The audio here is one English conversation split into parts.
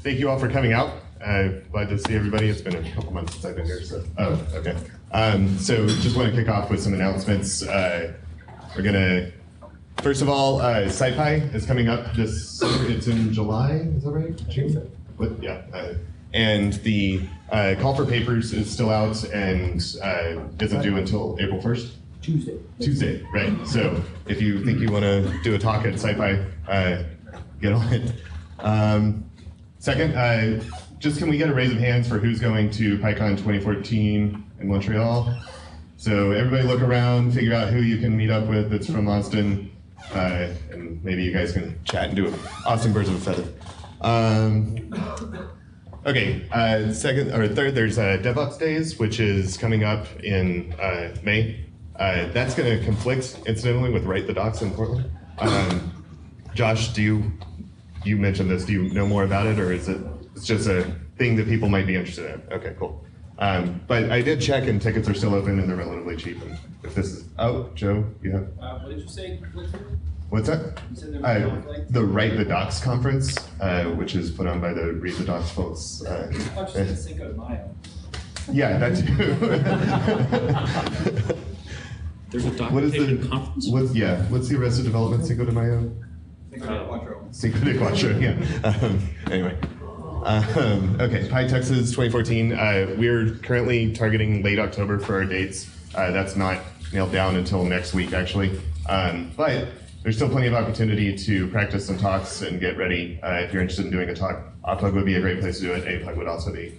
thank you all for coming out. Glad to see everybody. It's been a couple months since I've been here, so, oh, okay. So just want to kick off with some announcements. We're gonna, first of all, SciPy is coming up this summer. It's in July, is that right? June? What? Yeah. And the call for papers is still out and isn't due until April 1st. Tuesday, right. So if you think you want to do a talk at SciPy, get on it. Second, just can we get a raise of hands for who's going to PyCon 2014 in Montreal? So everybody look around, figure out who you can meet up with that's from Austin, and maybe you guys can chat and do it. Austin birds of a feather. Okay, second or third, there's DevOps Days, which is coming up in May. That's going to conflict, incidentally, with Write the Docs in Portland. Josh, you mentioned this. Do you know more about it, or is it's just a thing that people might be interested in? Okay, cool. But I did check, and tickets are still open, and they're relatively cheap. And if this is, oh, Joe, you have? What did you say? What's that? You said there was the Write the Docs conference, which is put on by the Read the Docs folks. I said Cinco de Mayo. Yeah, that too. There's a documentation conference? What's the Arrested Development Cinco de Mayo? Cinco de Cuatro. Cinco de Cuatro, yeah. Anyway. Okay, PyTexas 2014. We're currently targeting late October for our dates. That's not nailed down until next week, actually. But there's still plenty of opportunity to practice some talks and get ready. If you're interested in doing a talk, AWPUG would be a great place to do it. AWPUG would also be.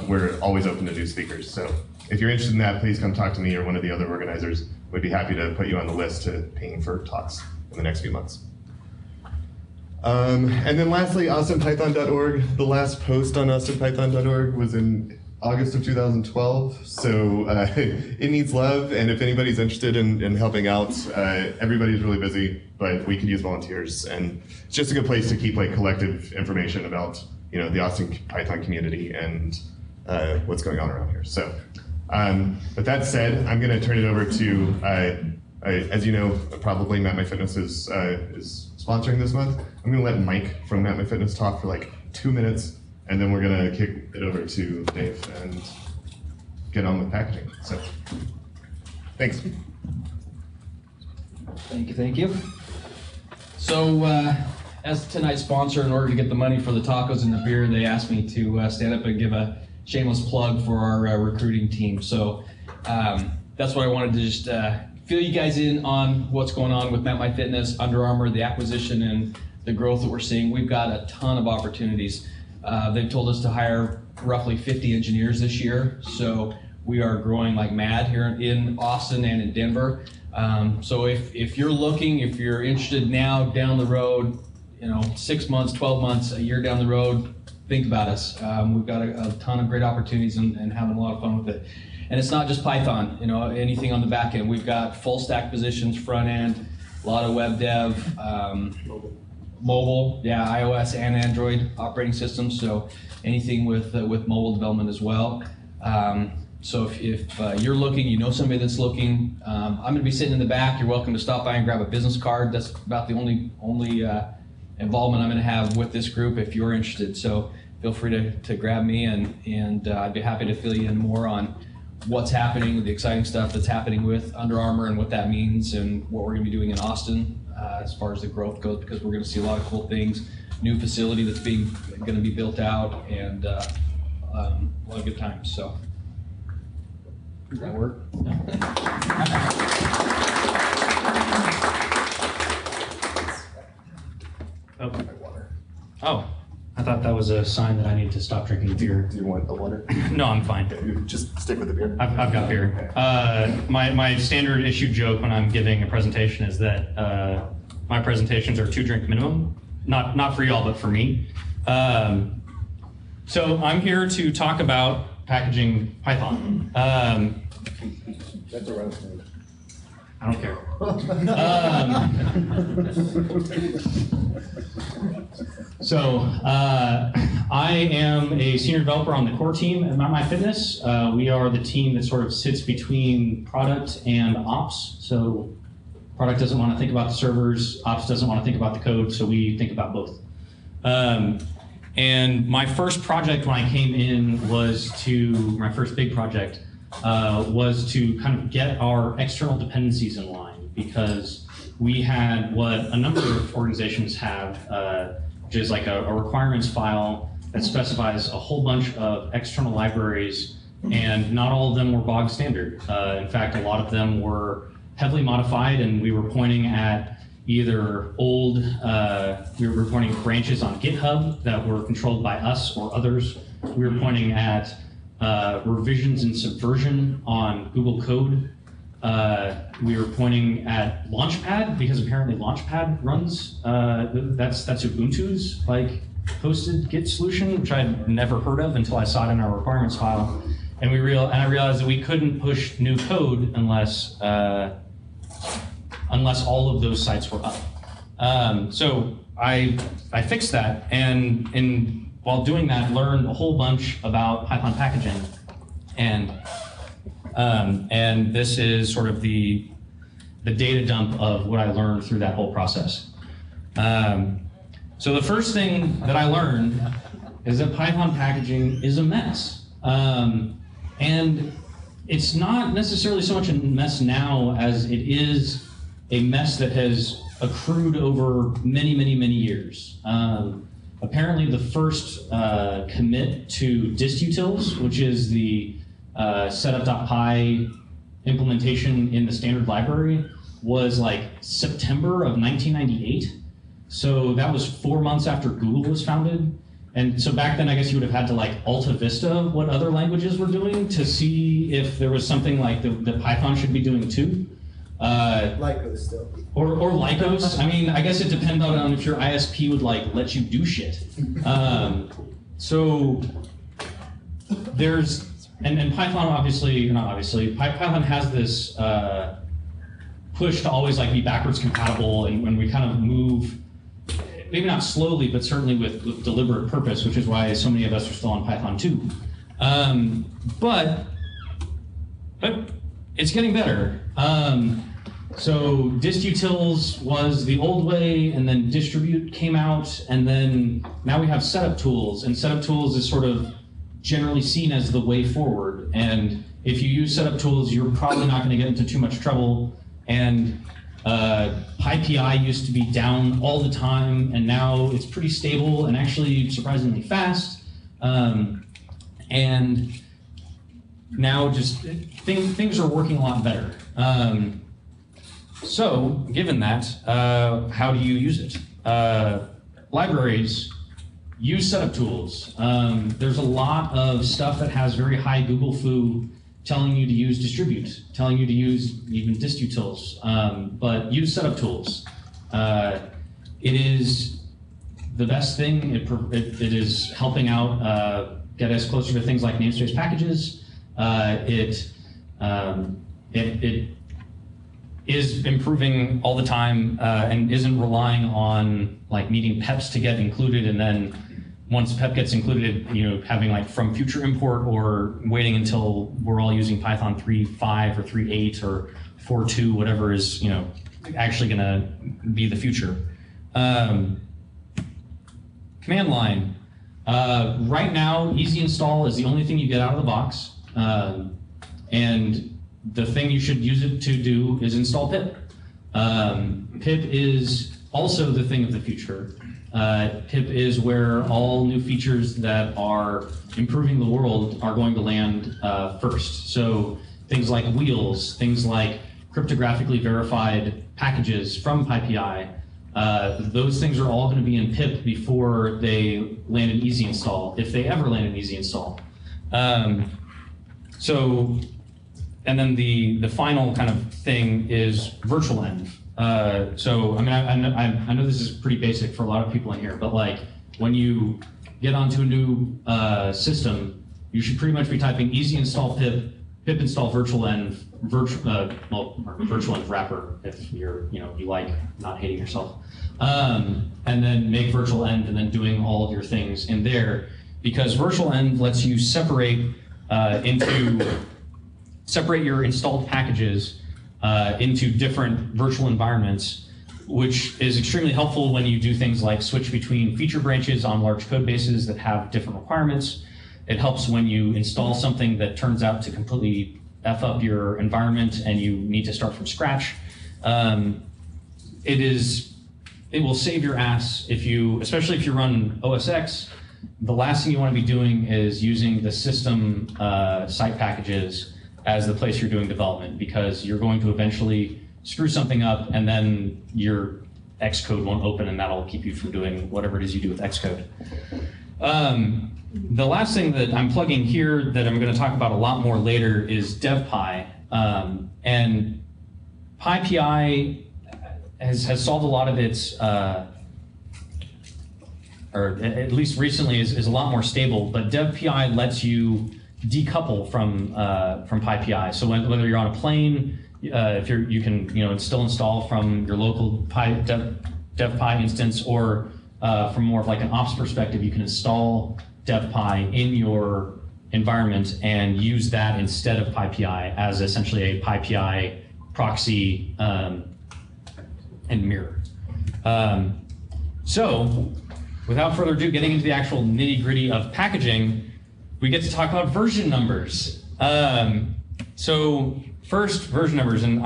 We're always open to new speakers. So if you're interested in that, please come talk to me or one of the other organizers. We'd be happy to put you on the list to ping for talks in the next few months. And then lastly, austinpython.org. The last post on austinpython.org was in August of 2012. So it needs love, and if anybody's interested in helping out, everybody's really busy, but we could use volunteers. And it's just a good place to keep like collective information about the Austin Python community and what's going on around here. So with that said, I'm going to turn it over to, as you know, probably Map My Fitness is sponsoring this month. I'm going to let Mike from Map My Fitness talk for like 2 minutes, and then we're going to kick it over to Dave and get on with packaging. So, thanks. Thank you. So, as tonight's sponsor, in order to get the money for the tacos and the beer, they asked me to stand up and give a shameless plug for our recruiting team. So, that's what I wanted to just fill you guys in on what's going on with Map My Fitness, Under Armour, the acquisition, and the growth that we're seeing. We've got a ton of opportunities. They've told us to hire roughly 50 engineers this year, so we are growing like mad here in Austin and in Denver. So if you're looking, if you're interested now, down the road, 6 months, 12 months, a year down the road, think about us. We've got a ton of great opportunities and having a lot of fun with it. And it's not just Python, anything on the back end. We've got full stack positions, front end, a lot of web dev, mobile, yeah, iOS and Android operating systems. So anything with mobile development as well. So if you're looking, somebody that's looking, I'm going to be sitting in the back. You're welcome to stop by and grab a business card. That's about the only involvement I'm going to have with this group if you're interested. So feel free to grab me and I'd be happy to fill you in more on what's happening, the exciting stuff that's happening with Under Armour and what that means and what we're going to be doing in Austin as far as the growth goes, because we're going to see a lot of cool things, new facility that's going to be built out, and a lot of good times. So, does that work? Oh, I thought that was a sign that I need to stop drinking beer. Do you want the water? No, I'm fine. Okay, just stick with the beer. I've got beer. My standard issue joke when I'm giving a presentation is that my presentations are 2 drink minimum. Not for y'all, but for me. So I'm here to talk about packaging Python. That's a roast. I don't care. I am a senior developer on the core team at Map My Fitness. We are the team that sort of sits between product and ops. So product doesn't want to think about the servers, ops doesn't want to think about the code, so we think about both. And my first project when I came in was my first big project was to kind of get our external dependencies in line, because we had what a number of organizations have, which is like a requirements file that specifies a whole bunch of external libraries, and not all of them were bog standard. In fact, a lot of them were heavily modified, and we were pointing at either old, we were pointing at branches on GitHub that were controlled by us or others. We were pointing at revisions and subversion on Google Code. We were pointing at Launchpad, because apparently Launchpad runs, that's Ubuntu's like hosted Git solution, which I'd never heard of until I saw it in our requirements file. And I realized that we couldn't push new code unless all of those sites were up. So I fixed that, and while doing that, learned a whole bunch about Python packaging, and this is sort of the data dump of what I learned through that whole process. So the first thing that I learned is that Python packaging is a mess. And it's not necessarily so much a mess now as it is a mess that has accrued over many, many, many years. Apparently the first commit to distutils, which is the setup.py implementation in the standard library, was like September of 1998. So that was 4 months after Google was founded. And so back then, I guess you would have had to like Alta Vista what other languages were doing to see if there was something like that Python should be doing too. Lycos still. Or Lycos. I mean, I guess it depends on if your ISP would like let you do shit. So there's, and Python Python has this push to always like be backwards compatible, and when we kind of move, maybe not slowly, but certainly with deliberate purpose, which is why so many of us are still on Python 2. But it's getting better. So distutils was the old way, and then distribute came out, and then now we have setup tools, and setup tools is sort of generally seen as the way forward. And if you use setup tools, you're probably not going to get into too much trouble. And PyPI used to be down all the time, and now it's pretty stable and actually surprisingly fast. And now just things are working a lot better. So given that, how do you use it? Libraries use setup tools. There's a lot of stuff that has very high Google foo telling you to use distribute, telling you to use even distutils, but use setup tools. It is the best thing. It is helping out get us closer to things like namespace packages. It is improving all the time and isn't relying on like needing PEPs to get included, and then once PEP gets included, having like from future import, or waiting until we're all using Python 3.5 or 3.8 or 4.2, whatever is actually going to be the future. Command line. Right now, easy install is the only thing you get out of the box, and the thing you should use it to do is install pip. Pip is also the thing of the future. Pip is where all new features that are improving the world are going to land first. So things like wheels, things like cryptographically verified packages from PyPI, those things are all going to be in pip before they land an easy install, if they ever land an ezy install. And then the final kind of thing is virtual env. So I mean, I know this is pretty basic for a lot of people in here, but like when you get onto a new system, you should pretty much be typing easy install pip install virtual env, virtual env wrapper if you're you like not hating yourself, and then make virtual env, and then doing all of your things in there, because virtual env lets you separate your installed packages into different virtual environments, which is extremely helpful when you do things like switch between feature branches on large code bases that have different requirements. It helps when you install something that turns out to completely F up your environment and you need to start from scratch. It will save your ass if you, especially if you run OS X. The last thing you want to be doing is using the system site packages as the place you're doing development, because you're going to eventually screw something up and then your Xcode won't open, and that'll keep you from doing whatever it is you do with Xcode. The last thing that I'm plugging here that I'm going to talk about a lot more later is DevPy. And PyPI has solved a lot of its, or at least recently is a lot more stable, but DevPI lets you decouple from PyPI. So whether you're on a plane, if you can still install from your local DevPy instance, or from more of like an ops perspective, you can install DevPy in your environment and use that instead of PyPI as essentially a PyPI proxy and mirror. So without further ado, getting into the actual nitty-gritty of packaging, we get to talk about version numbers. So first, version numbers, and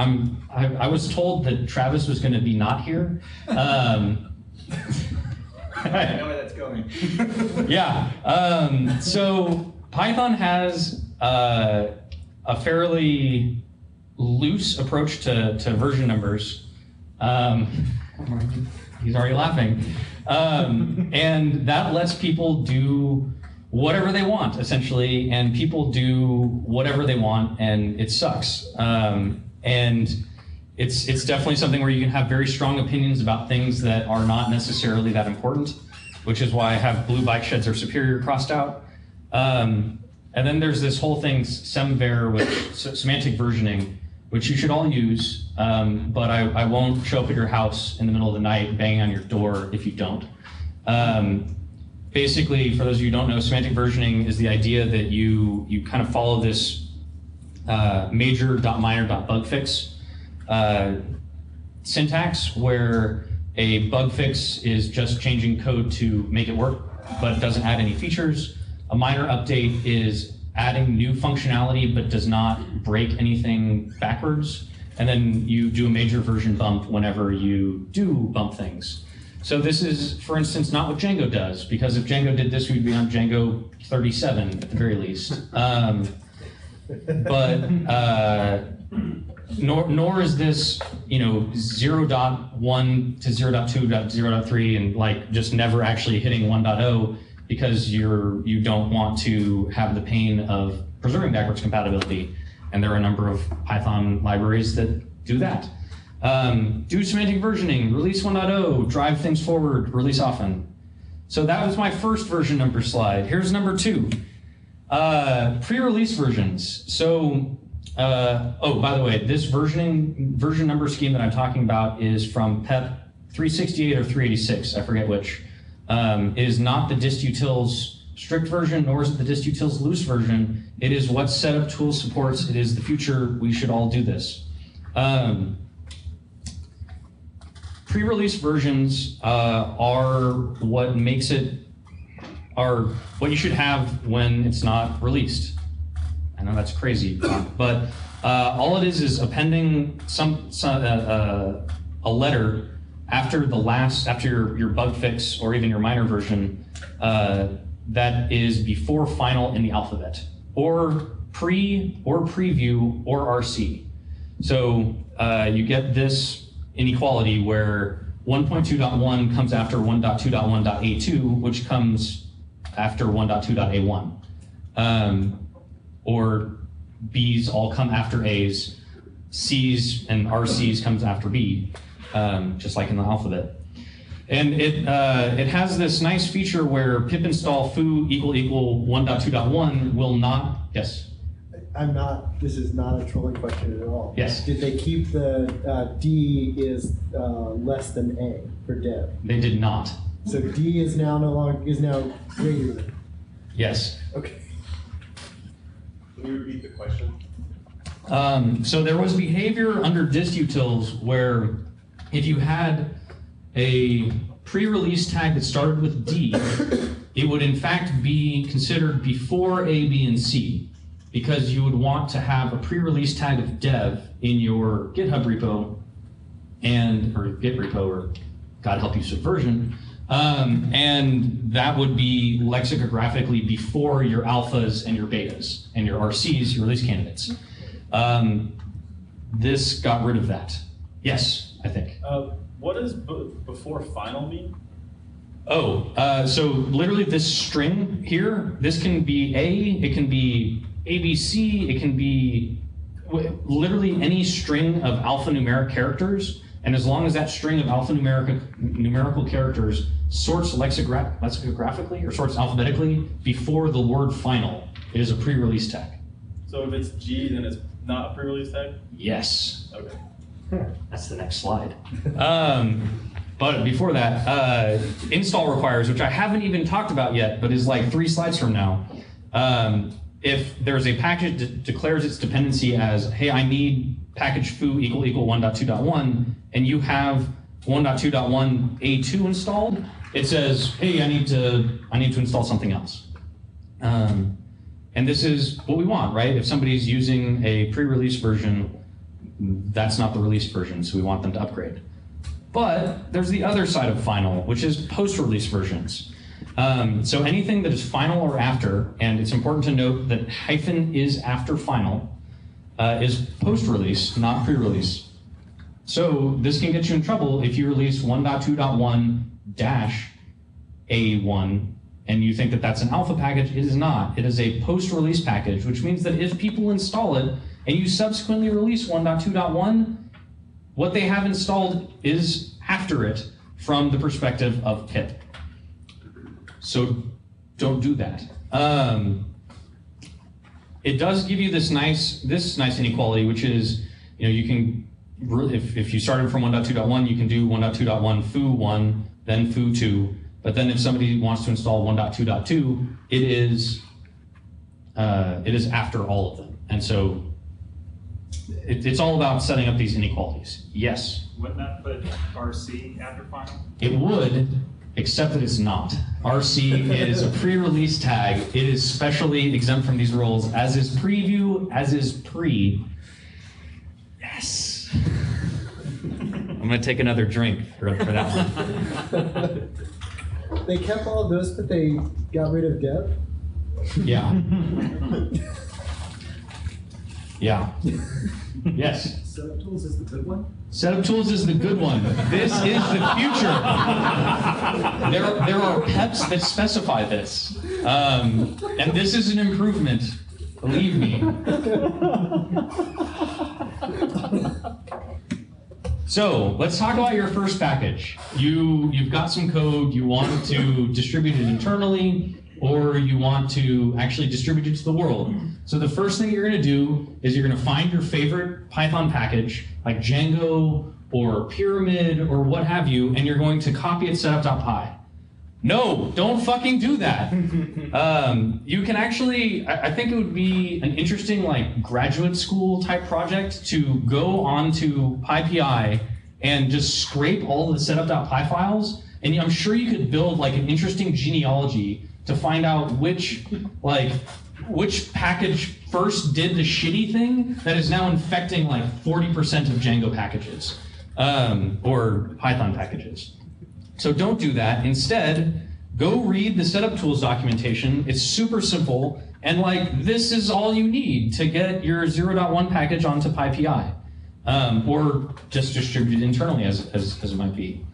I was told that Travis was going to be not here. I know where that's going. Yeah. So Python has a fairly loose approach to version numbers. He's already laughing. And that lets people do whatever they want, essentially, and people do whatever they want, and it sucks. And it's definitely something where you can have very strong opinions about things that are not necessarily that important, which is why I have blue bike sheds are superior crossed out. And then there's this whole thing, semver, which semantic versioning, which you should all use, but I won't show up at your house in the middle of the night banging on your door if you don't. Basically, for those of you who don't know, semantic versioning is the idea that you kind of follow this major.minor.bugfix syntax, where a bug fix is just changing code to make it work, but doesn't add any features. A minor update is adding new functionality, but does not break anything backwards. And then you do a major version bump whenever you do bump things. So this is, for instance, not what Django does, because if Django did this, we'd be on Django 37 at the very least. Nor is this, 0.1 to 0.2.0.3 and like just never actually hitting 1.0, because you don't want to have the pain of preserving backwards compatibility. And there are a number of Python libraries that do that. Do semantic versioning, release 1.0, drive things forward, release often. So that was my first version number slide. Here's number 2, pre-release versions. So, by the way, this version number scheme that I'm talking about is from PEP 368 or 386, I forget which. It is not the distutils strict version, nor is it the distutils loose version. It is what setup tool supports. It is the future. We should all do this. Pre-release versions are what makes it, are what you should have when it's not released. I know that's crazy, but all it is appending a letter after your bug fix or even your minor version that is before final in the alphabet, or pre, or preview, or RC. So you get this inequality where 1.2.1 comes after 1.2.1.A2, which comes after 1.2.A1. Or B's all come after A's, C's and RC's comes after B, just like in the alphabet. And it has this nice feature where pip install foo == 1.2.1 will not, yes? This is not a trolling question at all. Yes. Did they keep the D is less than A for dev? They did not. So D is now greater than. Yes. Okay. Can you repeat the question? So there was behavior under distutils where if you had a pre-release tag that started with D, it would in fact be considered before A, B, and C, because you would want to have a pre-release tag of dev in your GitHub repo or Git repo, or God help you Subversion, and that would be lexicographically before your alphas and your betas and your RCs, your release candidates. This got rid of that. Yes, I think. What does before final mean? Oh, so literally this string here, this can be A, it can be ABC, it can be literally any string of alphanumeric characters, and as long as that string of numerical characters sorts lexicographically or sorts alphabetically before the word final, it is a pre-release tag. So if it's G, then it's not a pre-release tag? Yes. Okay. That's the next slide. But before that, install requires, which I haven't even talked about yet, but is like 3 slides from now. If there's a package that declares its dependency as, hey, I need package foo == 1.2.1, and you have 1.2.1 A2 installed, it says, hey, I need to install something else. And this is what we want, right? If somebody's using a pre-release version, that's not the release version, so we want them to upgrade. But there's the other side of final, which is post-release versions. So anything that is final or after, and it's important to note that hyphen is after final, is post-release, not pre-release. So this can get you in trouble if you release 1.2.1-A1 and you think that that's an alpha package. It is not. It is a post-release package, which means that if people install it and you subsequently release 1.2.1, what they have installed is after it from the perspective of pip. So don't do that. It does give you this nice inequality, which is, you can, if you started from 1.2.1, you can do 1.2.1 foo1, then foo2. But then if somebody wants to install 1.2.2, it is after all of them. And so it's all about setting up these inequalities. Yes? Wouldn't that put RC after final? It would, except that it's not. RC is a pre-release tag. It is specially exempt from these rules, as is preview, as is pre. Yes. I'm going to take another drink for that one. They kept all of those, but they got rid of dev? Yeah. Yeah. Yes. Setup tools is the good one? Setup tools is the good one. This is the future. There are PEPs that specify this. And this is an improvement. Believe me. So let's talk about your first package. You've got some code, you want to distribute it internally, or you want to actually distribute it to the world. So the first thing you're going to do is you're going to find your favorite Python package, like Django or Pyramid or what have you, and you're going to copy it setup.py. No, don't fucking do that. You can actually, I think it would be an interesting like graduate school type project to go onto PyPI and just scrape all of the setup.py files, and I'm sure you could build like an interesting genealogy to find out which package first did the shitty thing that is now infecting like 40% of Django packages or Python packages. So don't do that. Instead, go read the setup tools documentation. It's super simple, and like this is all you need to get your 0.1 package onto PyPI, or just distribute it internally as it might be.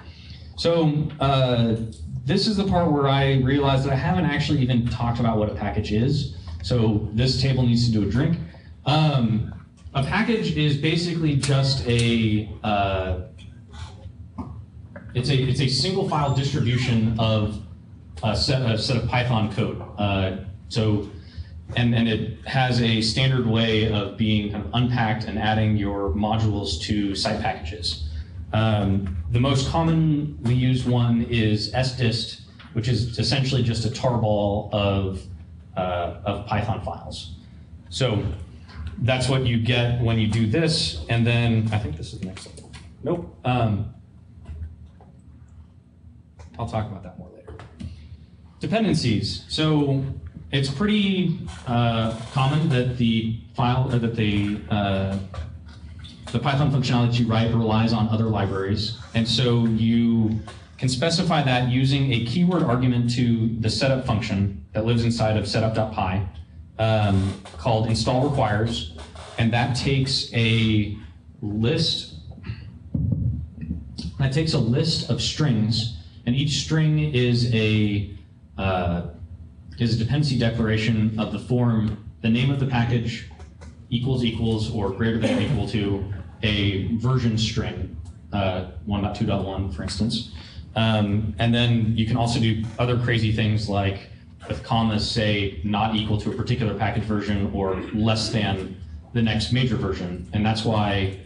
So this is the part where I realized that I haven't actually even talked about what a package is. So this table needs to do a drink. A package is basically just it's a single file distribution of a set of Python code. And it has a standard way of being kind of unpacked and adding your modules to site packages. The most commonly used one is sdist, which is essentially just a tarball of Python files. So that's what you get when you do this, and then I think this is the next level. Nope. I'll talk about that more later. Dependencies. So it's pretty common that the file or that the Python functionality that you write relies on other libraries, and so you can specify that using a keyword argument to the setup function that lives inside of setup.py called install requires, and that takes a list. That takes a list of strings, and each string is a dependency declaration of the form the name of the package equals or greater than or equal to a version string, 1.2.1 for instance. And then you can also do other crazy things like with commas say not equal to a particular package version or less than the next major version. And that's why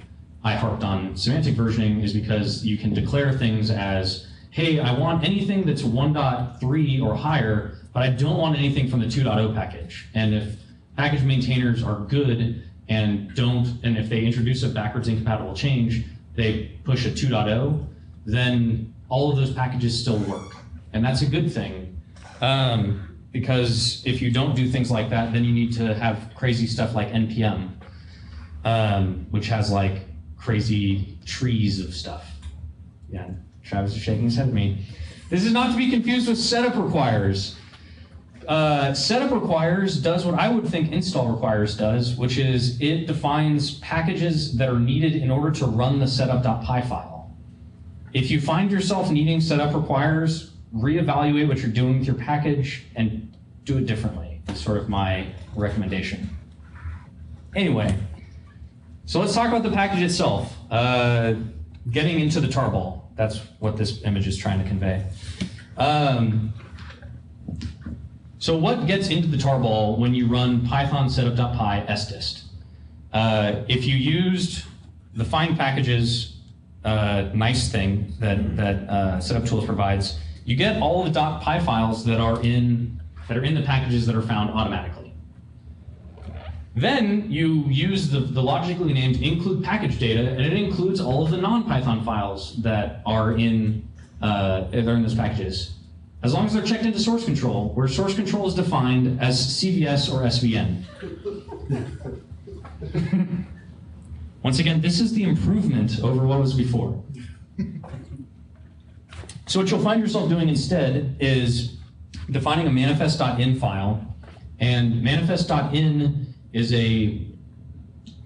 I harped on semantic versioning, is because you can declare things as, hey, I want anything that's 1.3 or higher, but I don't want anything from the 2.0 package. And if package maintainers are good and if they introduce a backwards incompatible change, they push a 2.0, then all of those packages still work. And that's a good thing, because if you don't do things like that, then you need to have crazy stuff like NPM, which has like crazy trees of stuff. Yeah, Travis is shaking his head at me. This is not to be confused with setup requires. Setup requires does what I would think install requires does, which is it defines packages that are needed in order to run the setup.py file. If you find yourself needing setup requires, reevaluate what you're doing with your package and do it differently. That's sort of my recommendation. Anyway, so let's talk about the package itself. Getting into the tarball. That's what this image is trying to convey. So what gets into the tarball when you run python setup.py sdist? If you used the find packages nice thing that Setup Tools provides, you get all of the .py files that are in the packages that are found automatically. Then you use the logically named include package data, and it includes all of the non-Python files that are in those packages, as long as they're checked into source control, where source control is defined as CVS or SVN. Once again, this is the improvement over what was before. So what you'll find yourself doing instead is defining a manifest.in file, and manifest.in is a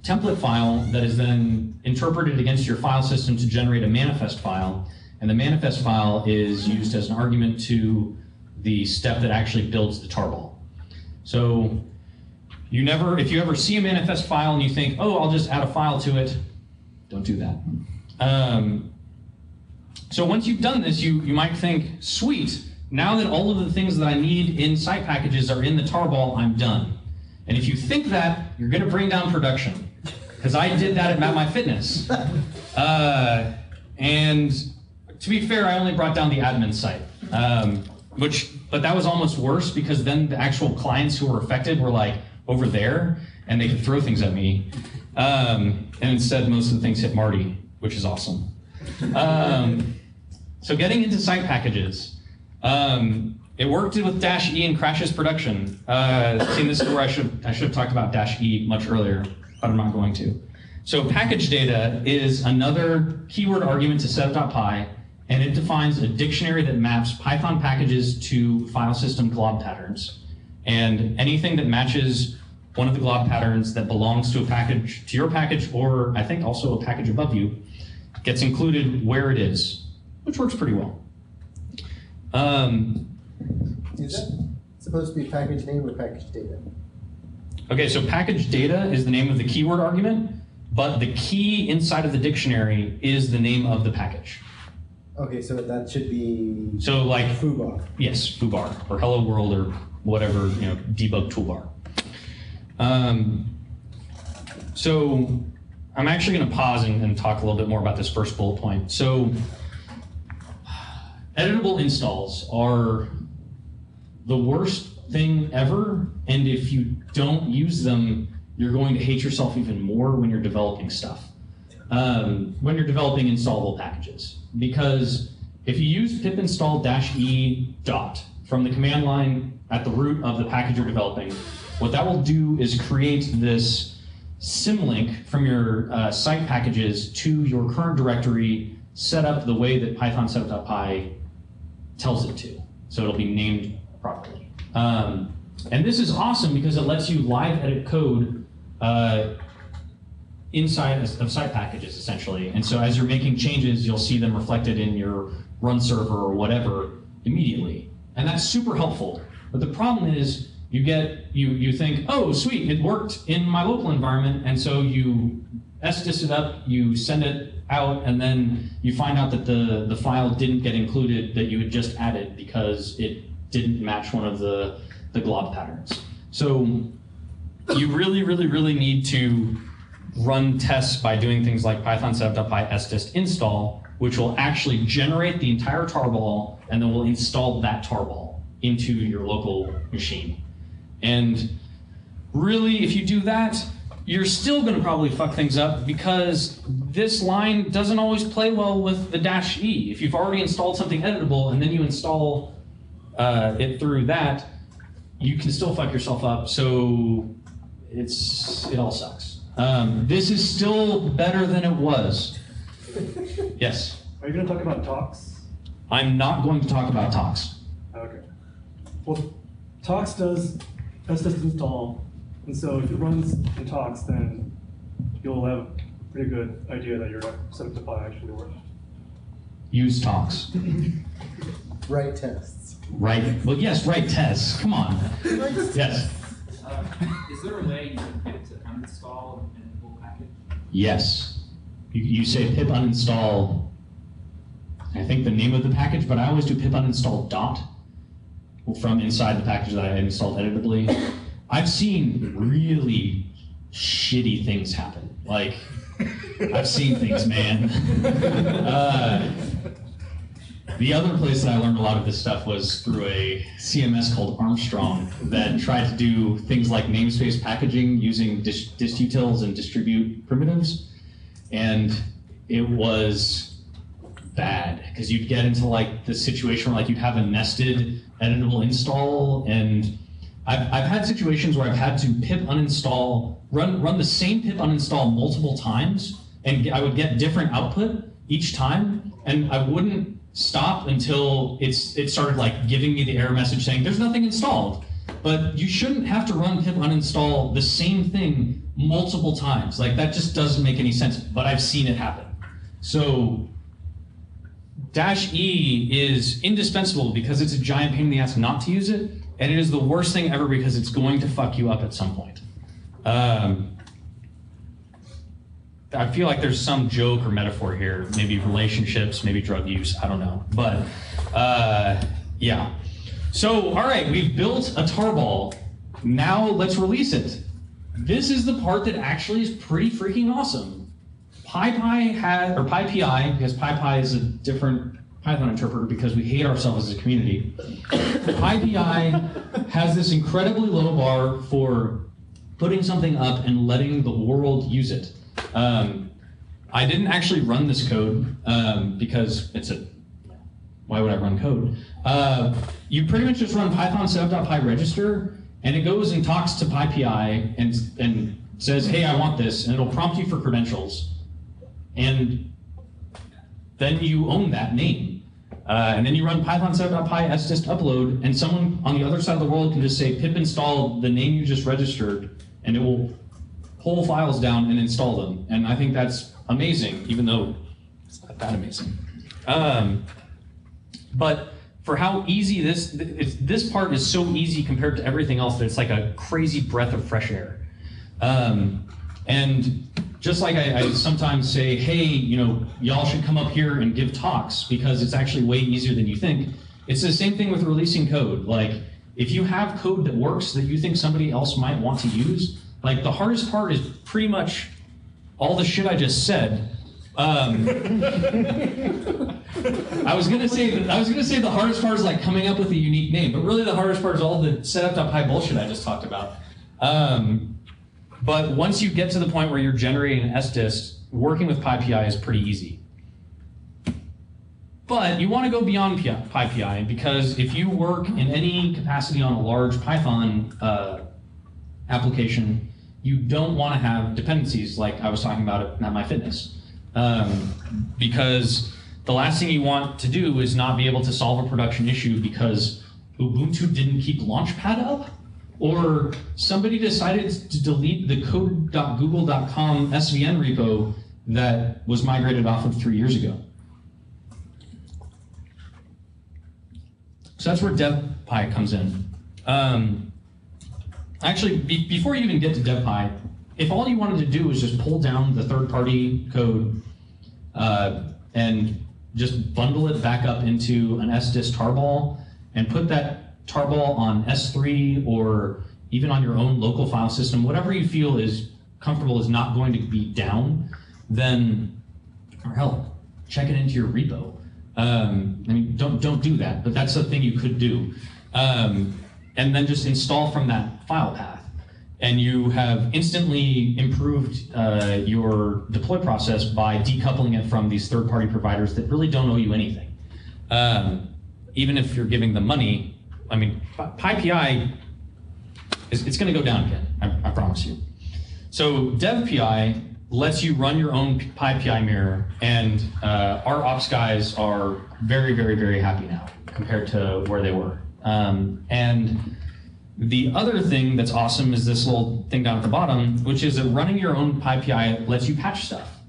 template file that is then interpreted against your file system to generate a manifest file, and the manifest file is used as an argument to the step that actually builds the tarball. So if you ever see a manifest file and you think, oh, I'll just add a file to it, don't do that. So once you've done this, you might think, sweet, now that all of the things that I need in site packages are in the tarball, I'm done. And if you think that, you're going to bring down production, because I did that at MapMyFitness. And to be fair, I only brought down the admin site, but that was almost worse, because then the actual clients who were affected were like over there, and they could throw things at me. And instead, most of the things hit Marty, which is awesome. So getting into site packages. It worked with -E and crashes production. See, this is where I should have talked about -E much earlier, but I'm not going to. So package data is another keyword argument to setup.py, and it defines a dictionary that maps Python packages to file system glob patterns. And anything that matches one of the glob patterns that belongs to a package, to your package, or I think also a package above you, gets included where it is, which works pretty well. Is that supposed to be package name or package data? Okay, so package data is the name of the keyword argument, but the key inside of the dictionary is the name of the package. Okay, so that should be So like foobar. Yes, foobar or hello world or whatever, debug toolbar. So I'm actually going to pause and talk a little bit more about this first bullet point. So editable installs are the worst thing ever, and if you don't use them, you're going to hate yourself even more when you're developing stuff. When you're developing installable packages, because if you use pip install -e dot from the command line at the root of the package you're developing, what that will do is create this symlink from your site packages to your current directory set up the way that Python setup.py tells it to. So it'll be named properly. And this is awesome because it lets you live edit code inside of site packages, essentially. And so as you're making changes, you'll see them reflected in your run server or whatever immediately. And that's super helpful. But the problem is you think, oh, sweet, it worked in my local environment. And so you sdist it up, you send it out, and then you find out that the file didn't get included that you had just added because it didn't match one of the glob patterns. So you really need to run tests by doing things like python setup.py sdist install, which will actually generate the entire tarball and then will install that tarball into your local machine. And really, if you do that, you're still going to probably fuck things up because this line doesn't always play well with the -e. If you've already installed something editable and then you install it through that, you can still fuck yourself up. So it all sucks. This is still better than it was. Yes? Are you going to talk about talks? I'm not going to talk about talks. Okay. Well, talks does sdist install, and so if it runs in talks, then you'll have a pretty good idea that your setup.py actually works. Use talks. Write tests. Right. Well, yes, write tests. Come on. Yes. Is there a way you can get to uninstall an editable package? Yes. You say pip uninstall, I think the name of the package, but I always do pip uninstall dot from inside the package that I installed editably. I've seen really shitty things happen. Like, I've seen things, man. The other place that I learned a lot of this stuff was through a CMS called Armstrong that tried to do things like namespace packaging using distutils and distribute primitives. And it was bad because you'd get into like the situation where like you'd have a nested editable install, and I've had situations where I've had to pip uninstall, run the same pip uninstall multiple times, and I would get different output each time, and I wouldn't stop until it started like giving me the error message saying there's nothing installed. But you shouldn't have to run pip uninstall the same thing multiple times. Like that just doesn't make any sense, but I've seen it happen. So -e is indispensable because it's a giant pain in the ass not to use it, and it is the worst thing ever because it's going to fuck you up at some point. I feel like there's some joke or metaphor here, maybe relationships, maybe drug use, I don't know. But yeah. So, all right, we've built a tarball. Now let's release it. This is the part that actually is pretty freaking awesome. PyPy has, or PyPI, because PyPy is a different Python interpreter because we hate ourselves as a community. PyPI has this incredibly low bar for putting something up and letting the world use it. I didn't actually run this code because why would I run code? You pretty much just run python setup.py register, and it goes and talks to PyPI and says, hey, I want this, and it'll prompt you for credentials. And then you own that name. And then you run python setup.py sdist upload, and someone on the other side of the world can just say pip install the name you just registered, and it will pull files down and install them. And I think that's amazing, even though it's not that amazing. But for how easy this part is so easy compared to everything else that it's like a crazy breath of fresh air. And just like I sometimes say, hey, y'all should come up here and give talks because it's actually way easier than you think. It's the same thing with releasing code. Like, if you have code that works that you think somebody else might want to use, like the hardest part is pretty much all the shit I just said. I was gonna say the hardest part is like coming up with a unique name, but really the hardest part is all the setup.py bullshit I just talked about. But once you get to the point where you're generating an sdist, working with PyPI is pretty easy. But you want to go beyond PyPI, because if you work in any capacity on a large Python application, you don't want to have dependencies like I was talking about at MyFitness. Because the last thing you want to do is not be able to solve a production issue because Ubuntu didn't keep Launchpad up, or somebody decided to delete the code.google.com SVN repo that was migrated off of 3 years ago. So that's where DevPy comes in. Actually, before you even get to DevPy, if all you wanted to do was just pull down the third-party code and just bundle it back up into an SDIS tarball and put that tarball on S3 or even on your own local file system, whatever you feel is comfortable is not going to be down, then, or hell, check it into your repo. I mean, don't do that, but that's a thing you could do. And then just install from that file path. And you have instantly improved your deploy process by decoupling it from these third-party providers that really don't owe you anything. Even if you're giving them money, I mean, PyPI, it's going to go down again, I promise you. So DevPI lets you run your own PyPI mirror, and our ops guys are very, very, very happy now compared to where they were. And the other thing that's awesome is this little thing down at the bottom, which is that running your own PyPI lets you patch stuff.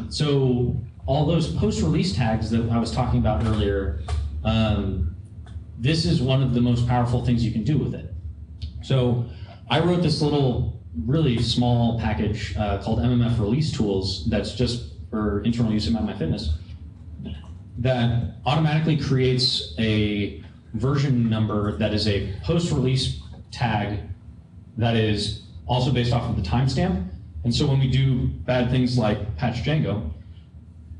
So all those post-release tags that I was talking about earlier, this is one of the most powerful things you can do with it. So I wrote this little really small package called MMF Release Tools that's just for internal use in MyFitness that automatically creates a version number that is a post-release tag that is also based off of the timestamp. And so when we do bad things like patch Django,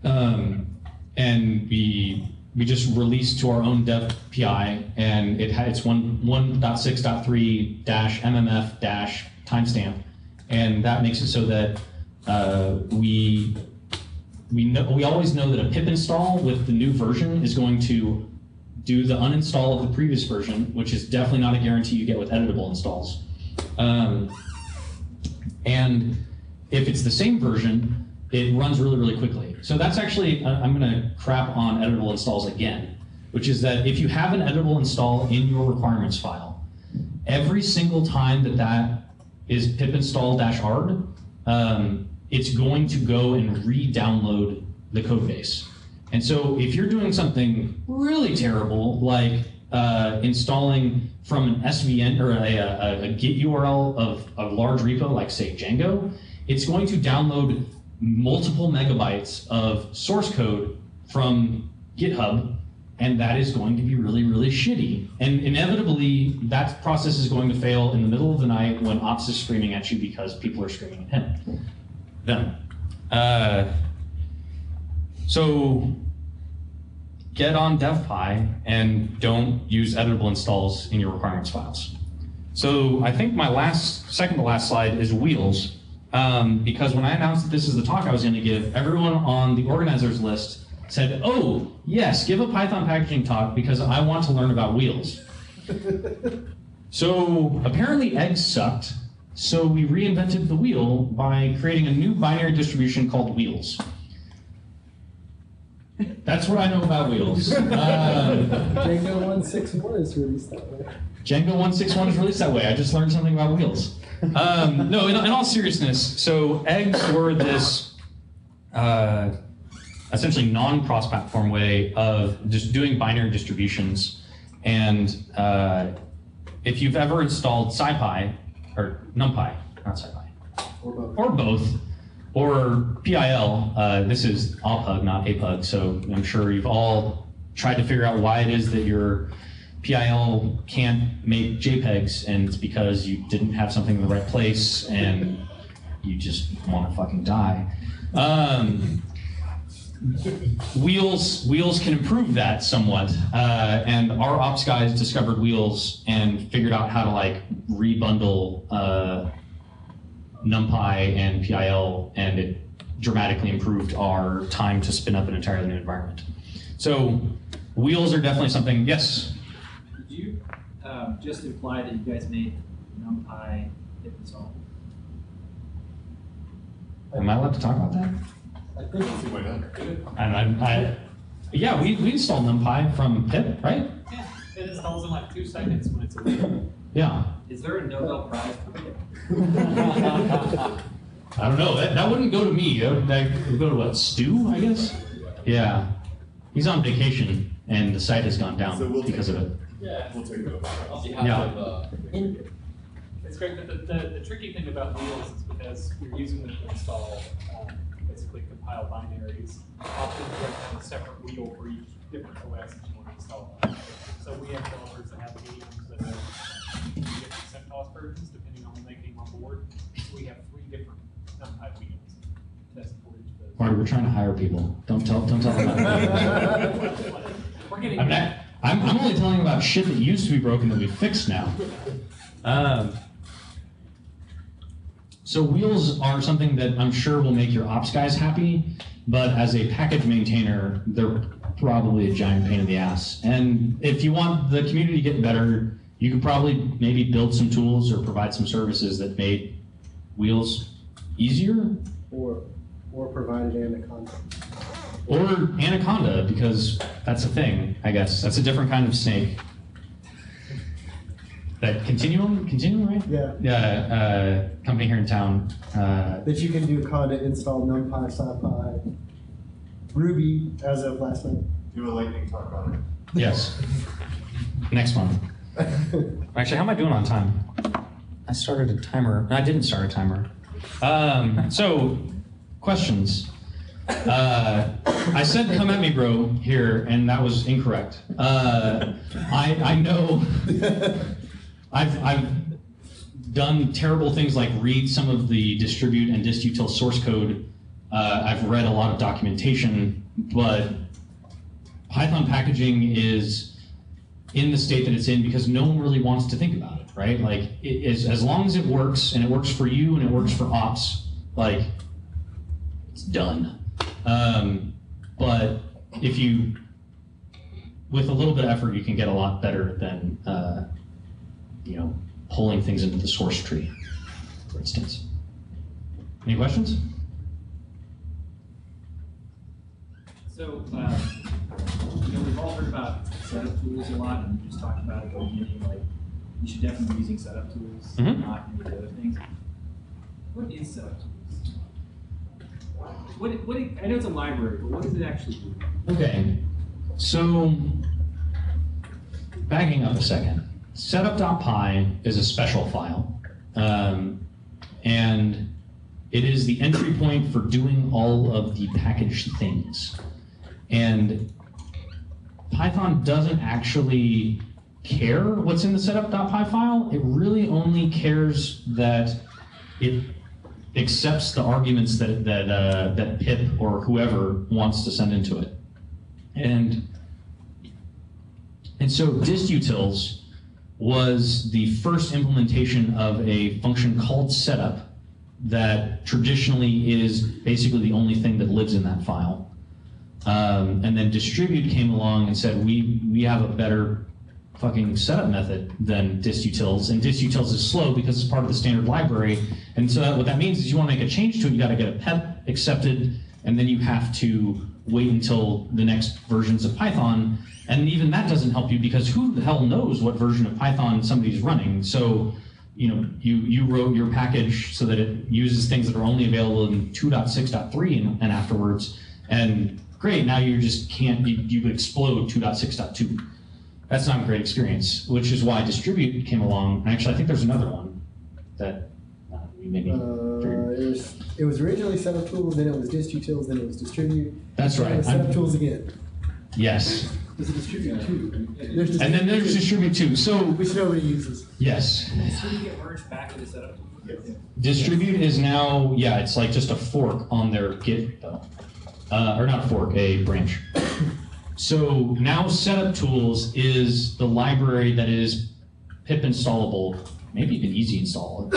and we just release to our own dev PI, and it's 1.6.3-mmf- timestamp, and that makes it so that we always know that a pip install with the new version is going to do the uninstall of the previous version, which is definitely not a guarantee you get with editable installs. And if it's the same version, it runs really, really quickly. So that's actually, I'm going to crap on editable installs again, which is that if you have an editable install in your requirements file, every single time that is pip install -ard, it's going to go and re-download the code base. And so if you're doing something really terrible, like installing from an SVN or a Git URL of a large repo, like say Django, it's going to download multiple megabytes of source code from GitHub, and that is going to be really, really shitty. And inevitably, that process is going to fail in the middle of the night when Ops is screaming at you because people are screaming at them. So get on DevPy and don't use editable installs in your requirements files. So I think my second to last slide is wheels. Because when I announced that this is the talk I was going to give, everyone on the organizers list said, oh, yes, give a Python packaging talk because I want to learn about wheels. So apparently eggs sucked, so we reinvented the wheel by creating a new binary distribution called wheels. That's what I know about wheels. Django 161 is released that way. Django 161 is released that way. I just learned something about wheels. No, in all seriousness, so eggs were this essentially non-cross-platform way of just doing binary distributions. And if you've ever installed SciPy, or NumPy, not SciPy, or both, or PIL, this is AWPUG, not APUG, so I'm sure you've all tried to figure out why it is that your PIL can't make JPEGs, and it's because you didn't have something in the right place and you just want to fucking die. Wheels can improve that somewhat, and our ops guys discovered wheels and figured out how to like rebundle NumPy and PIL, and it dramatically improved our time to spin up an entirely new environment. So wheels are definitely something, yes? Did you just imply that you guys made NumPy hip install? Am I allowed to talk about that? I think See why not? Yeah, we installed NumPy from pip, right? Yeah, it installs in like 2 seconds when it's a wheel. Yeah. Is there a Nobel Prize for hip? I don't know. That wouldn't go to me. That would go to what? Stu, I guess. Yeah. He's on vacation, and the site has gone down So we'll because of it. Yeah. We'll take it over. Yeah. It's great, but the tricky thing about wheels is because you're using them to install basically compile binaries. Often you have to have a separate wheel for each different OS that you want to install. So we have developers that have mediums that have different CentOS versions depending on when they came on board. So we have 3 different NumPy wheels tested for each of those. Marty, we're trying to hire people. Don't tell them that. We're getting I'm only telling you about shit that used to be broken that we fixed now. So wheels are something that I'm sure will make your ops guys happy, but as a package maintainer, they're probably a giant pain in the ass. And if you want the community to get better, you could probably maybe build some tools or provide some services that made wheels easier. or provided Anaconda. Or Anaconda, because that's a thing, I guess. That's a different kind of snake. That Continuum, right? Yeah. Yeah, company here in town. That you can do Conda install NumPy, SciPy, Ruby as of last night. Do a lightning talk on it. Yes. Next one. Actually, how am I doing on time? I started a timer. No, I didn't start a timer. So, questions. I said "come at me, bro" here, and that was incorrect. I know I've done terrible things like read some of the distribute and distutil source code. I've read a lot of documentation, but Python packaging is in the state that it's in because no one really wants to think about it, right? Like, as long as it works, and it works for you, and it works for ops, like, it's done. But if you, with a little bit of effort, you can get a lot better than, pulling things into the source tree, for instance. Any questions? So, we've all heard about setup tools a lot, and we just talked about it at the beginning, like, you should definitely be using setup tools, Mhm. not any of the other things. What is setup tools? I know it's a library, but what does it actually do? Okay, so backing up a second, setup.py is a special file, and it is the entry point for doing all of the packaged things. And Python doesn't actually care what's in the setup.py file. It really only cares that it accepts the arguments that pip or whoever wants to send into it. And so distutils was the first implementation of a function called setup that traditionally is basically the only thing that lives in that file. And then distribute came along and said, we have a better fucking setup method than distutils, and distutils is slow because it's part of the standard library. And so what that means is you want to make a change to it, you got to get a pep accepted, and then you have to wait until the next versions of Python. And even that doesn't help you because who the hell knows what version of Python somebody's running. So you wrote your package so that it uses things that are only available in 2.6.3 and afterwards, and great, now you just can't, you explode 2.6.2. That's not a great experience, which is why distribute came along. Actually, I think there's another one that we maybe figured. It was originally setup tools, then it was distutils, then it was distribute. That's then right. It was setup tools again. Yes. There's a distribute too. And then there's distribute too. So which nobody uses. yes. Should we get merged back into setup tools? Yes. Distribute is now, yeah, it's like just a fork on their Git though. Or not a fork, a branch. So now setup tools is the library that is pip installable, maybe even easy installable,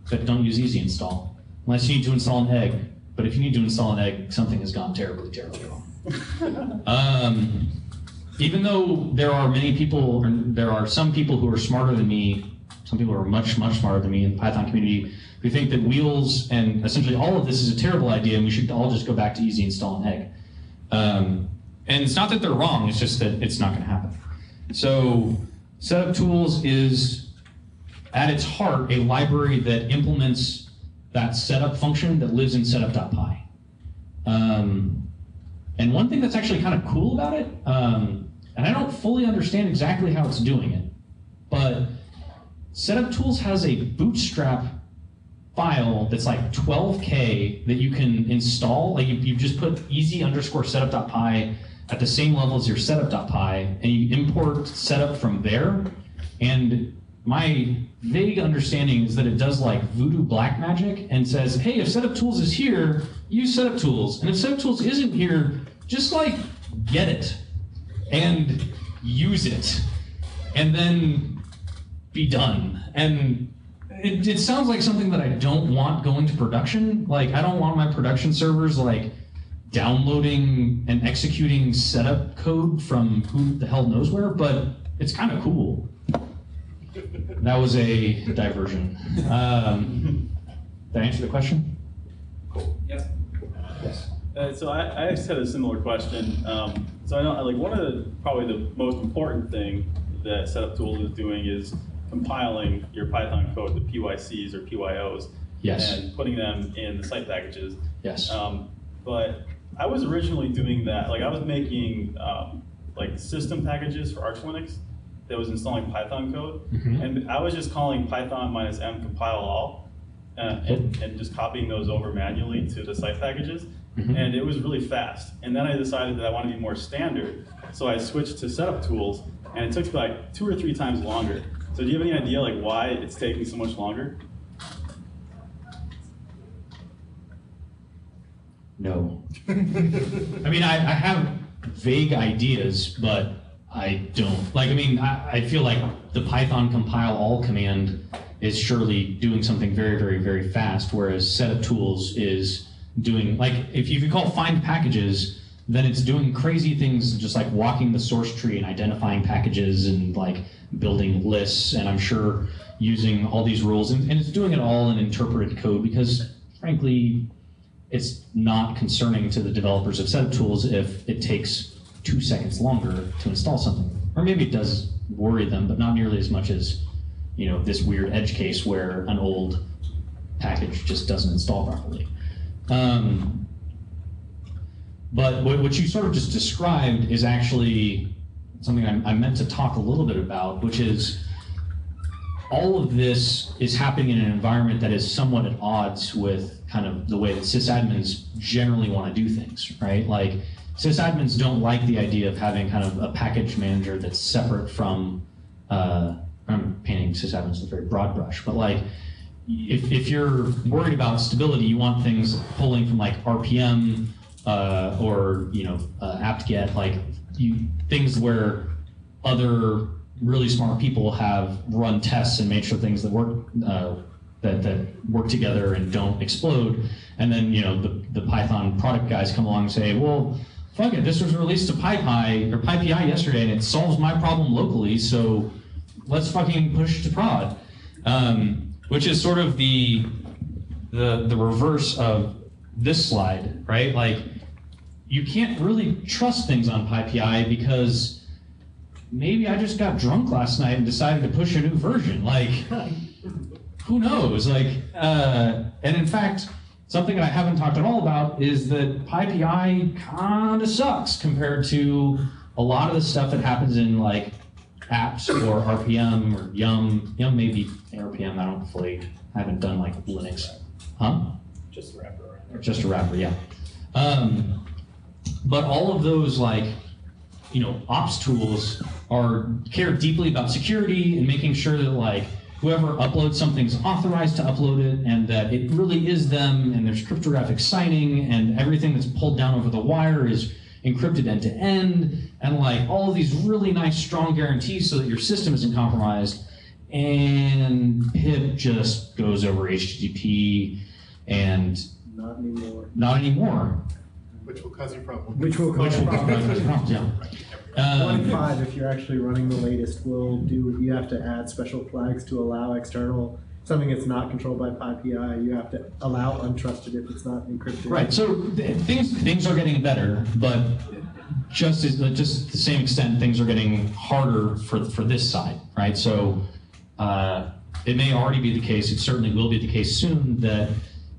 but don't use easy install unless you need to install an egg. But if you need to install an egg, something has gone terribly, terribly wrong. Even though there are many people, or there are some people who are smarter than me, some people who are much, much smarter than me in the Python community, who think that wheels and essentially all of this is a terrible idea and we should all just go back to easy install and egg. And it's not that they're wrong, it's just that it's not going to happen. So setup tools is, at its heart, a library that implements that setup function that lives in setup.py. And one thing that's actually kind of cool about it, and I don't fully understand exactly how it's doing it, but setup tools has a bootstrap file that's like 12K that you can install. Like you just put easy_setup.py at the same level as your setup.py, and you import setup from there. And my vague understanding is that it does like voodoo black magic and says, hey, if setup tools is here, use setup tools. And if setup tools isn't here, just like get it and use it and then be done. And it sounds like something that I don't want going to production. Like I don't want my production servers like downloading and executing setup code from who the hell knows where, but it's kind of cool. That was a diversion. Did I answer the question? Yes. Yes. So I just had a similar question. So I know, like, one of the probably the most important thing that setup tools is doing is compiling your Python code to PYCs or PYOs, Yes. and putting them in the site packages. Yes. But I was originally doing that. Like I was making like system packages for Arch Linux that was installing Python code, and I was just calling Python -m compile all, and just copying those over manually to the site packages. And it was really fast. And then I decided that I wanted to be more standard, so I switched to setup tools, and it took like 2 or 3 times longer. So do you have any idea like why it's taking so much longer? No. I mean, I have vague ideas, but I don't. Like, I mean, I feel like the Python compile all command is surely doing something very, very, very fast, whereas setup tools is doing, like, if you call find packages, then it's doing crazy things just like walking the source tree and identifying packages and like building lists, and I'm sure using all these rules, and it's doing it all in interpreted code because, frankly, it's not concerning to the developers of setup tools if it takes 2 seconds longer to install something. Or maybe it does worry them, but not nearly as much as, you know, this weird edge case where an old package just doesn't install properly. But what you sort of just described is actually something I meant to talk a little bit about, which is all of this is happening in an environment that is somewhat at odds with kind of the way that sysadmins generally want to do things, right? Like, sysadmins don't like the idea of having kind of a package manager that's separate from, I'm painting sysadmins with a very broad brush, but like, if you're worried about stability, you want things pulling from like RPM or, you know, apt-get, like things where other really smart people have run tests and made sure things that work that work together and don't explode. And then, you know, the Python product guys come along and say, well, fuck it, this was released to PyPI yesterday and it solves my problem locally, so let's fucking push to prod. Which is sort of the reverse of this slide, right? Like, you can't really trust things on PyPI because maybe I just got drunk last night and decided to push a new version. Like, who knows? Like, and in fact, something that I haven't talked at all about is that PyPI kind of sucks compared to a lot of the stuff that happens in like apps or RPM or Yum. Yum may be RPM. I haven't done like Linux. Huh? Just a wrapper around there. Just a wrapper, yeah. But all of those, like, you know, ops tools care deeply about security and making sure that like whoever uploads something's authorized to upload it and that it really is them and there's cryptographic signing and everything that's pulled down over the wire is encrypted end to end, and like all of these really nice strong guarantees so that your system isn't compromised. And pip just goes over HTTP and Not anymore. not anymore. Which will cause you problems. Which will cause problems. Yeah. 1.5, if you're actually running the latest, you have to add special flags to allow external, something that's not controlled by PyPI, you have to allow untrusted if it's not encrypted. Right, so things are getting better, but just the same extent, things are getting harder for this side, right? So it may already be the case, it certainly will be the case soon, that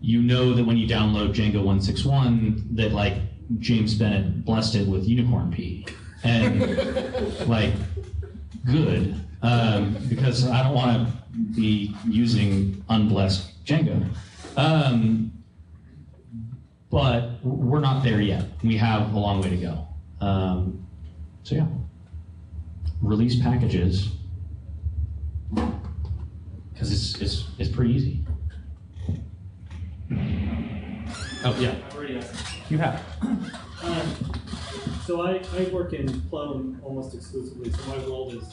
you know that when you download Django 161, that like James Bennett blessed it with unicorn P. And like, good, because I don't want to be using unblessed Django. But we're not there yet. We have a long way to go. So yeah, release packages, because it's pretty easy. Oh yeah, I already asked. you have. So I work in Plum almost exclusively, so my world is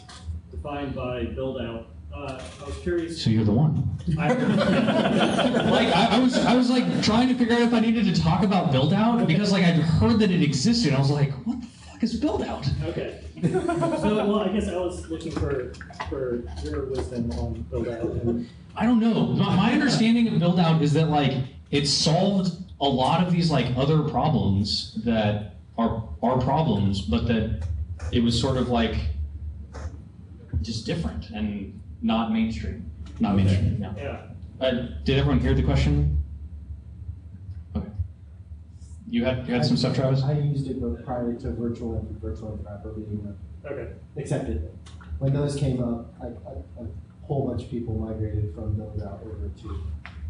defined by build out. I was curious. So you're the one. Like I was like trying to figure out if I needed to talk about build out because like I'd heard that it existed. I was like, what the fuck is build out? Okay. So well, I guess I was looking for your wisdom on build out. And I don't know. My understanding of build out is that like it solved a lot of these like other problems that are problems, but that it was sort of like just different and not mainstream. Not mainstream. No. yeah. Did everyone hear the question? Okay. You had some stuff, Travis? I used it both prior to virtual and wrapper being Okay. accepted. When those came up, a whole bunch of people migrated from build out over to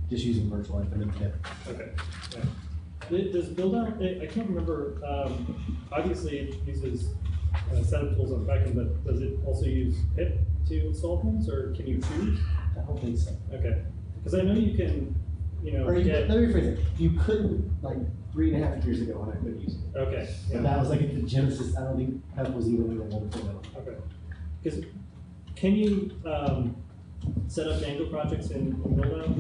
just using virtual and kit. Okay. Yeah. Does build out? I can't remember. Obviously, it uses setup tools on the backend, but does it also use pip to install things, or can you choose? I don't think so. Okay. Because I know you can, Or get. let me rephrase it. You couldn't, like 3.5 years ago when I quit using it. Okay. And that was like at the genesis. I don't think PEP was even in the 1.0. Okay. Because can you set up Django projects in build-out?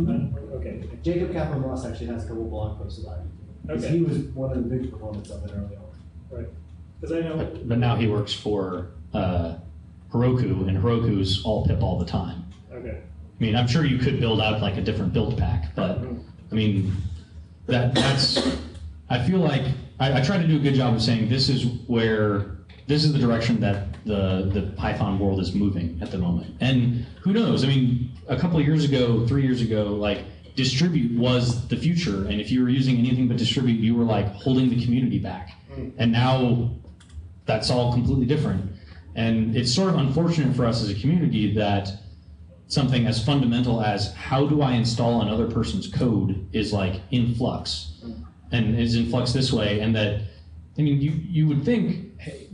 Okay. Jacob Kaplan Ross actually has a couple blog posts about it. Because Okay. he was one of the big proponents of it early on. Right. Because I know. But now he works for Heroku, and Heroku's all pip all the time. Okay. I mean, I'm sure you could build out like a different build pack, but I mean, that's. I feel like I try to do a good job of saying this is the direction that the Python world is moving at the moment. And who knows? I mean, a couple of years ago, 3 years ago, like distribute was the future, and if you were using anything but distribute, you were like holding the community back. And now that's all completely different. And it's sort of unfortunate for us as a community that something as fundamental as how do I install another person's code is like in flux, and is in flux this way. And that, I mean, you would think, hey,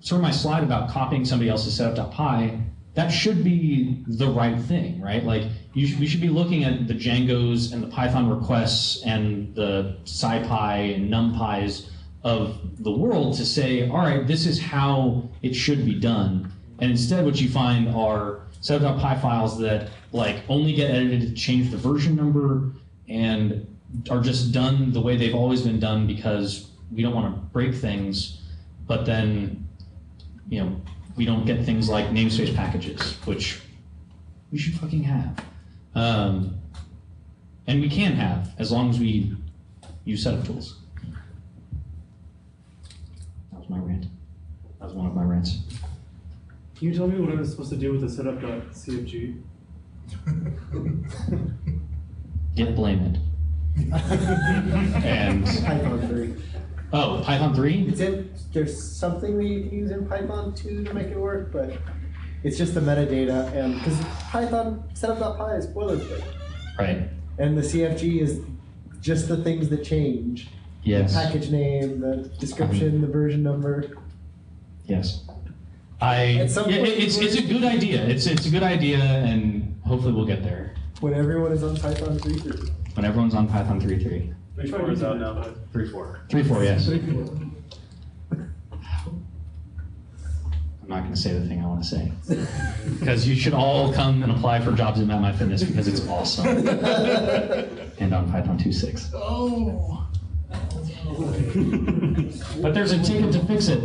sort of my slide about copying somebody else's setup.py, that should be the right thing, right? Like we should be looking at the Djangos and the Python requests and the SciPy and NumPys of the world to say, all right, this is how it should be done. And instead what you find are setup.py files that like only get edited to change the version number and are just done the way they've always been done because we don't want to break things, but then, we don't get things like namespace packages, which we should fucking have. And we can have, as long as we use setup tools. That was my rant. That was one of my rants. Can you tell me what I was supposed to do with the setup.cfg? Git blame it. And Python 3. oh, Python 3? There's something that you can use in Python 2 to make it work, but it's just the metadata, and because Python setup.py is boilerplate, Right. and the CFG is just the things that change. Yes. The package name, the description, the version number. Yes. At some point It's a good idea. It's a good idea, and hopefully we'll get there When everyone is on Python 3.3. when everyone's on Python 3.3. 3.4 is out now. 3.4. 3.4, yes. I'm not going to say the thing I want to say. Because you should all come and apply for jobs at MapMyFitness because it's awesome. And on Python 2.6. Oh. But there's a ticket to fix it.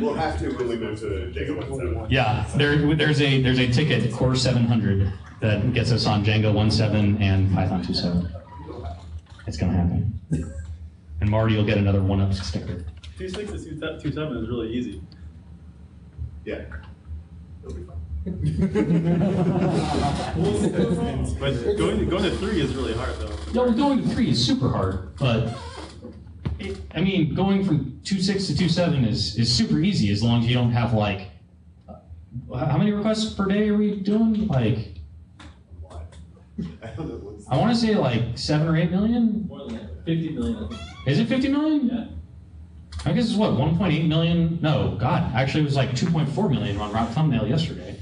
We'll have to when we move to Django 1.7. Yeah, there's a ticket, Core 700, that gets us on Django 1.7 and Python 2.7. It's gonna happen. And Marty will get another 1-up sticker. 2.6 to 2.7 is really easy. Yeah. It'll be fun. But going to 3 is really hard though. No, going to 3 is super hard, but I mean, going from 2.6 to 2.7 is super easy as long as you don't have like, how many requests per day are we doing? Like, I want to say like 7 or 8 million? More than that, 50 million. Is it 50 million? Yeah. I guess it's what, 1.8 million? No, God, actually it was like 2.4 million on Rock Thumbnail yesterday.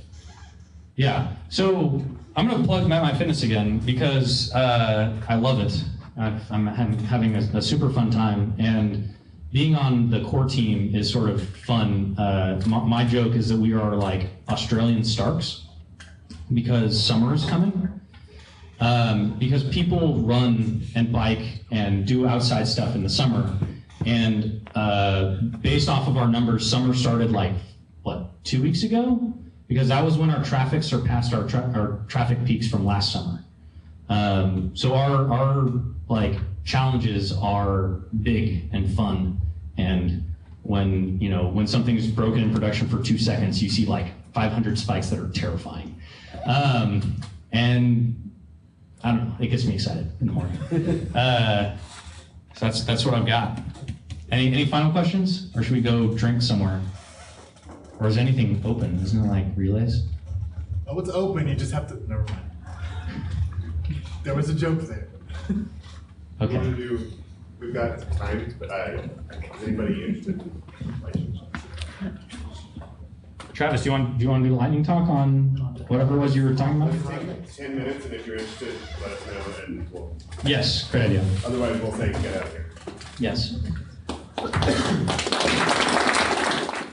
Yeah, so I'm gonna plug Map My Fitness again because I love it. I'm having a super fun time, and being on the core team is sort of fun. My joke is that we are like Australian Starks because summer is coming. Because people run and bike and do outside stuff in the summer, and based off of our numbers, summer started like, what, 2 weeks ago? Because that was when our traffic surpassed our traffic peaks from last summer. So our like challenges are big and fun, and when something's broken in production for 2 seconds, you see like 500 spikes that are terrifying, and I don't know, it gets me excited in the morning. So that's what I've got. Any final questions, or should we go drink somewhere? Or is anything open? Isn't it like relays? Oh, it's open. You just have to. Never mind. There was a joke there. Okay. We've got time, but is anybody interested in relationships? Travis, do you want to do the lightning talk on whatever it was you were talking about? Let's take 10 minutes, and if you're interested, let us know, and we'll. Yes, great idea. Otherwise, we'll say get out of here. Yes.